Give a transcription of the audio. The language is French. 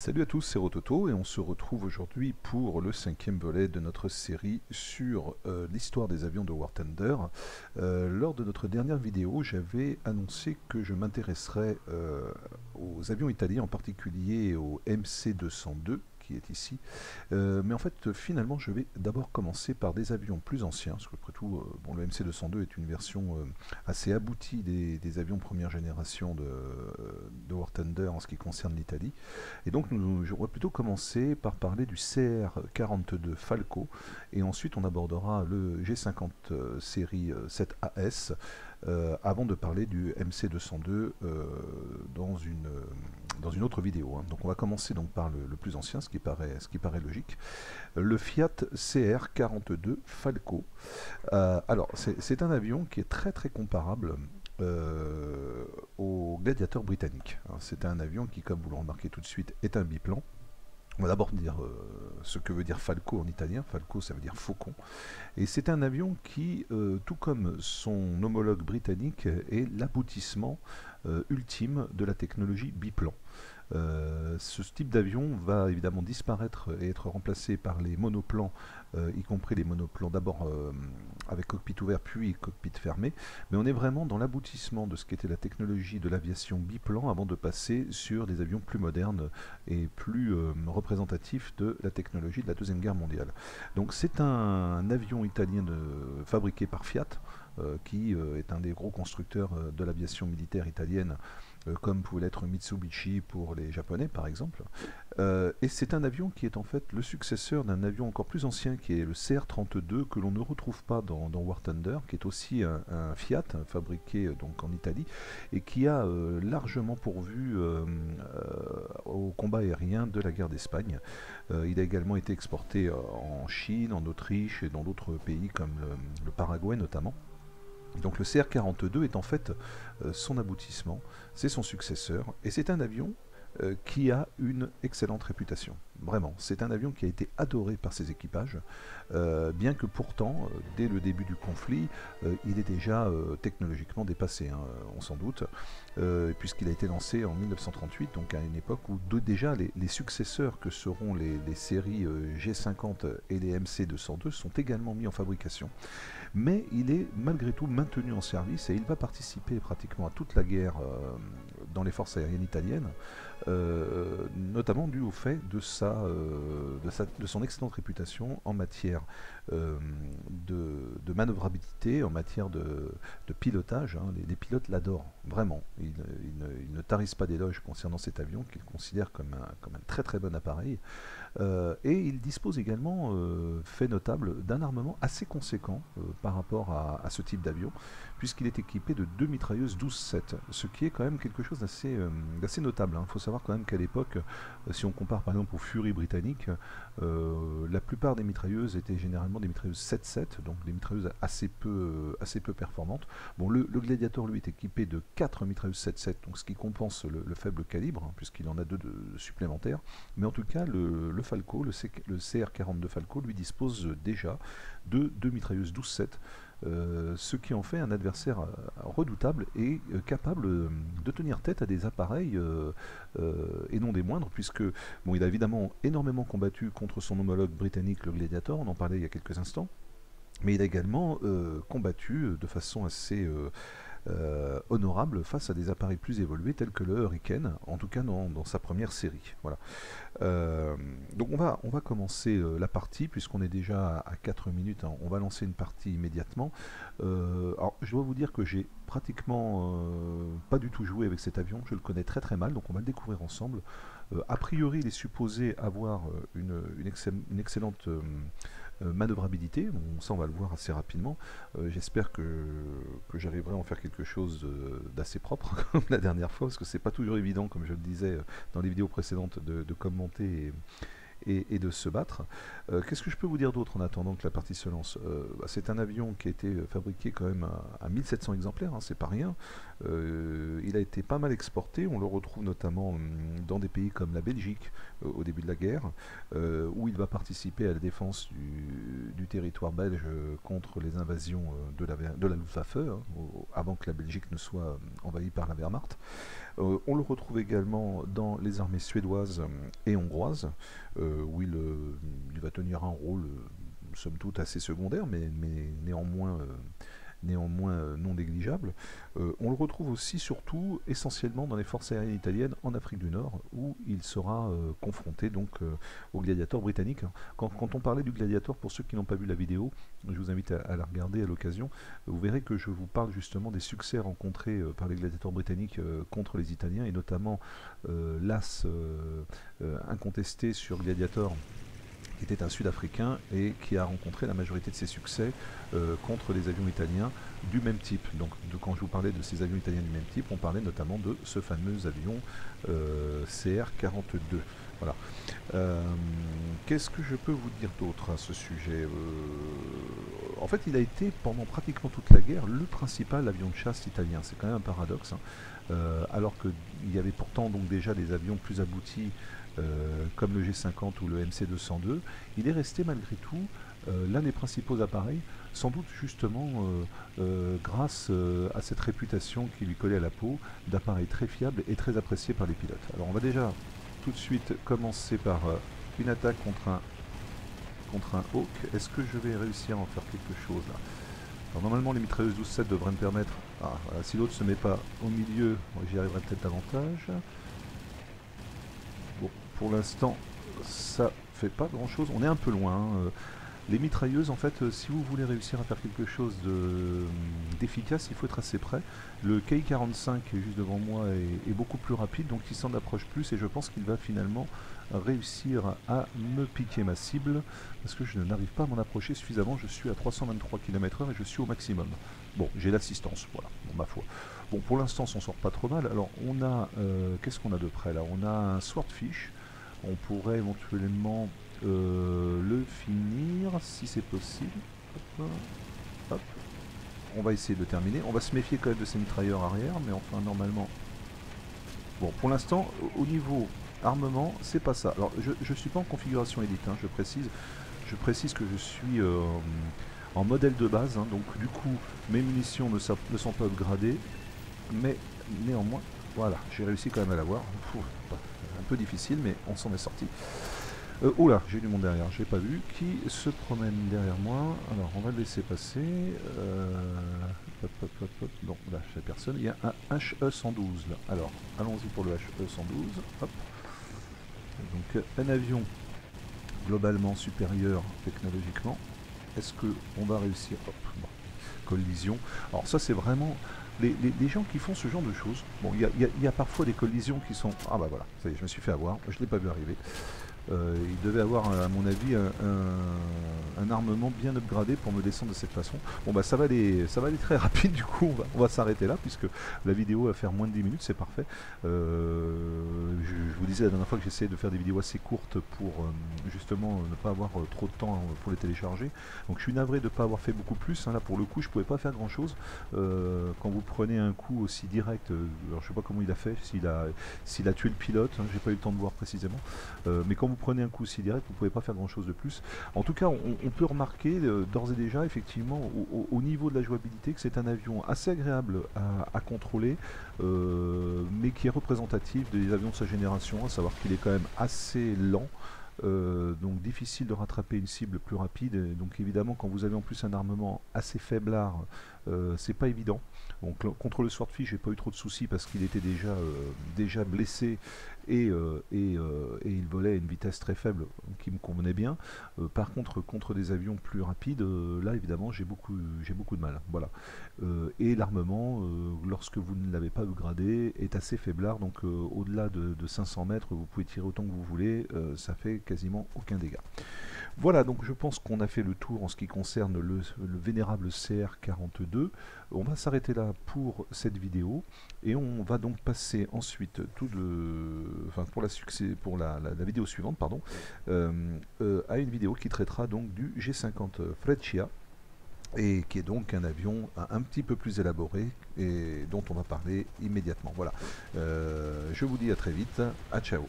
Salut à tous, c'est Rototo et on se retrouve aujourd'hui pour le 5e volet de notre série sur l'histoire des avions de War Thunder. Lors de notre dernière vidéo, j'avais annoncé que je m'intéresserais aux avions italiens, en particulier au MC-202 qui est ici. Mais en fait, finalement, je vais d'abord commencer par des avions plus anciens, parce qu'après tout, bon, le MC-202 est une version assez aboutie des avions première génération de War Thunder en ce qui concerne l'Italie. Et donc, j'aurais plutôt commencer par parler du CR-42 Falco, et ensuite on abordera le G50 série 7AS, avant de parler du MC202 dans une autre vidéo. Donc on va commencer donc par le plus ancien, ce qui paraît logique, le Fiat CR-42 Falco. Alors c'est un avion qui est très très comparable au Gladiator britannique. C'est un avion qui, comme vous le remarquez tout de suite, est un biplan. On va d'abord dire ce que veut dire Falco en italien. Falco, ça veut dire faucon. Et c'est un avion qui, tout comme son homologue britannique, est l'aboutissement ultime de la technologie biplan. Ce type d'avion va évidemment disparaître et être remplacé par les monoplans, y compris les monoplans d'abord avec cockpit ouvert puis cockpit fermé, mais on est vraiment dans l'aboutissement de ce qu'était la technologie de l'aviation biplan avant de passer sur des avions plus modernes et plus représentatifs de la technologie de la Deuxième Guerre mondiale. Donc c'est un avion italien fabriqué par Fiat, qui est un des gros constructeurs de l'aviation militaire italienne, comme pouvait l'être Mitsubishi pour les Japonais par exemple. Et c'est un avion qui est en fait le successeur d'un avion encore plus ancien qui est le CR-32, que l'on ne retrouve pas dans War Thunder, qui est aussi un Fiat fabriqué donc en Italie et qui a largement pourvu au combat aérien de la guerre d'Espagne. Il a également été exporté en Chine, en Autriche et dans d'autres pays comme le Paraguay notamment. Donc le CR-42 est en fait son aboutissement, c'est son successeur, et c'est un avion qui a une excellente réputation. Vraiment, c'est un avion qui a été adoré par ses équipages, bien que pourtant, dès le début du conflit, il est déjà technologiquement dépassé, hein, on s'en doute, puisqu'il a été lancé en 1938, donc à une époque où déjà les successeurs que seront les séries G50 et les MC202 sont également mis en fabrication. Mais il est malgré tout maintenu en service et il va participer pratiquement à toute la guerre dans les forces aériennes italiennes, notamment dû au fait de son excellente réputation en matière de manœuvrabilité, en matière de pilotage. Hein. Les pilotes l'adorent, vraiment. Ils ne tarissent pas d'éloges concernant cet avion qu'ils considèrent comme un très très bon appareil. Et il dispose également, fait notable, d'un armement assez conséquent par rapport à ce type d'avion, puisqu'il est équipé de 2 mitrailleuses 12-7, ce qui est quand même quelque chose d'assez notable. Il faut savoir quand même qu'à l'époque, si on compare par exemple aux Fury britanniques, la plupart des mitrailleuses étaient généralement des mitrailleuses 7-7, donc des mitrailleuses assez peu performantes. Bon, le Gladiator, lui, est équipé de 4 mitrailleuses 7-7, donc ce qui compense le faible calibre, hein, puisqu'il en a 2 supplémentaires. Mais en tout cas, le Falco, le CR-42 Falco, lui dispose déjà de 2 mitrailleuses 12-7, ce qui en fait un adversaire redoutable et capable de tenir tête à des appareils et non des moindres, puisque bon, il a évidemment énormément combattu contre son homologue britannique, le Gladiator, on en parlait il y a quelques instants, mais il a également combattu de façon assez honorable face à des appareils plus évolués tels que le Hurricane, en tout cas dans sa première série. Voilà. Donc on va commencer la partie, puisqu'on est déjà à 4 minutes, hein, on va lancer une partie immédiatement. Alors je dois vous dire que j'ai pratiquement pas du tout joué avec cet avion, je le connais très très mal, donc on va le découvrir ensemble. A priori il est supposé avoir une excellente manœuvrabilité, bon, ça on va le voir assez rapidement. J'espère que j'arriverai à en faire quelque chose d'assez propre comme la dernière fois, parce que c'est pas toujours évident, comme je le disais dans les vidéos précédentes, de commenter et de se battre. Qu'est-ce que je peux vous dire d'autre en attendant que la partie se lance? C'est un avion qui a été fabriqué quand même à 1700 exemplaires, hein, c'est pas rien. Il a été pas mal exporté, on le retrouve notamment dans des pays comme la Belgique au début de la guerre, où il va participer à la défense du territoire belge contre les invasions de la Luftwaffe, hein, avant que la Belgique ne soit envahie par la Wehrmacht. On le retrouve également dans les armées suédoises et hongroises, où il va tenir un rôle, somme toute, assez secondaire, mais néanmoins non négligeable. On le retrouve aussi, surtout, essentiellement dans les forces aériennes italiennes en Afrique du Nord, où il sera confronté donc au Gladiator britannique. Quand on parlait du Gladiator, pour ceux qui n'ont pas vu la vidéo, je vous invite à la regarder à l'occasion. Vous verrez que je vous parle justement des succès rencontrés par les gladiateurs britanniques contre les Italiens, et notamment l'as incontesté sur Gladiator, qui était un Sud-Africain et qui a rencontré la majorité de ses succès contre les avions italiens du même type. Donc quand je vous parlais de ces avions italiens du même type, on parlait notamment de ce fameux avion CR-42. Voilà. Qu'est-ce que je peux vous dire d'autre à ce sujet? En fait, il a été pendant pratiquement toute la guerre le principal avion de chasse italien. C'est quand même un paradoxe, hein. Alors qu'il y avait pourtant donc déjà des avions plus aboutis comme le G50 ou le MC202, il est resté malgré tout l'un des principaux appareils, sans doute justement grâce à cette réputation qui lui collait à la peau d'appareil très fiable et très apprécié par les pilotes. Alors on va déjà tout de suite commencer par une attaque contre un Hawk. Est-ce que je vais réussir à en faire quelque chose là? Alors normalement les mitrailleuses 12-7 devraient me permettre, voilà, si l'autre ne se met pas au milieu, j'y arriverai peut-être davantage. Bon, pour l'instant, ça fait pas grand-chose. On est un peu loin, hein. Les mitrailleuses, en fait, si vous voulez réussir à faire quelque chose d'efficace, il faut être assez près. Le KI-45 qui est juste devant moi est beaucoup plus rapide, donc il s'en approche plus et je pense qu'il va finalement réussir à me piquer ma cible parce que je n'arrive pas à m'en approcher suffisamment. Je suis à 323 km/h et je suis au maximum. Bon, j'ai l'assistance, voilà, bon, ma foi. Bon, pour l'instant, on s'en sort pas trop mal. Alors, on a, qu'est-ce qu'on a de près là? On a un Swordfish. On pourrait éventuellement le finir si c'est possible. Hop, hop. On va essayer de terminer. On va se méfier quand même de ces mitrailleurs arrière, mais enfin, normalement. Bon, pour l'instant, au niveau armement, c'est pas ça. Alors, je ne suis pas en configuration élite, hein, je précise. Je précise que je suis en modèle de base, hein, donc du coup, mes munitions ne sont pas upgradées. Mais néanmoins, voilà, j'ai réussi quand même à l'avoir. Un peu difficile, mais on s'en est sorti. Oula, j'ai du monde derrière, je l'ai pas vu. Qui se promène derrière moi? Alors, on va le laisser passer. Hop, hop, hop, hop. Non, là, je sais personne. Il y a un HE-112 là. Alors, allons-y pour le HE-112. Hop. Donc, un avion globalement supérieur technologiquement. Est-ce qu'on va réussir? Hop, bon. Collision. Alors, ça, c'est vraiment. Les gens qui font ce genre de choses, bon, il y a parfois des collisions qui sont... Ah bah voilà, ça y est, je me suis fait avoir, je ne l'ai pas vu arriver. Il devait avoir, à mon avis, un armement bien upgradé pour me descendre de cette façon. Bon bah ça va aller très rapide, du coup on va s'arrêter là, puisque la vidéo va faire moins de 10 minutes, c'est parfait. Je vous disais la dernière fois que j'essayais de faire des vidéos assez courtes pour justement ne pas avoir trop de temps pour les télécharger. Donc je suis navré de ne pas avoir fait beaucoup plus, hein. Là pour le coup je pouvais pas faire grand chose. Quand vous prenez un coup aussi direct, alors je sais pas comment il a fait, s'il a tué le pilote, hein, j'ai pas eu le temps de voir précisément, mais quand vous prenez un coup aussi direct, vous ne pouvez pas faire grand chose de plus. En tout cas, on peut remarquer d'ores et déjà, effectivement, au niveau de la jouabilité, que c'est un avion assez agréable à contrôler, mais qui est représentatif des avions de sa génération, à savoir qu'il est quand même assez lent. Donc difficile de rattraper une cible plus rapide, et donc évidemment quand vous avez en plus un armement assez faiblard, c'est pas évident. Donc contre le Swordfish j'ai pas eu trop de soucis parce qu'il était déjà blessé et il volait à une vitesse très faible qui me convenait bien. Par contre contre des avions plus rapides, là évidemment j'ai beaucoup de mal. Voilà. Et l'armement, lorsque vous ne l'avez pas upgradé, est assez faiblard, donc au-delà de 500 mètres vous pouvez tirer autant que vous voulez, ça fait quasiment aucun dégât. Voilà, donc je pense qu'on a fait le tour en ce qui concerne le vénérable CR-42. On va s'arrêter là pour cette vidéo et on va donc passer ensuite pour la vidéo suivante, pardon, à une vidéo qui traitera donc du G50 Freccia, et qui est donc un avion un petit peu plus élaboré et dont on va parler immédiatement. Voilà, je vous dis à très vite, à ciao.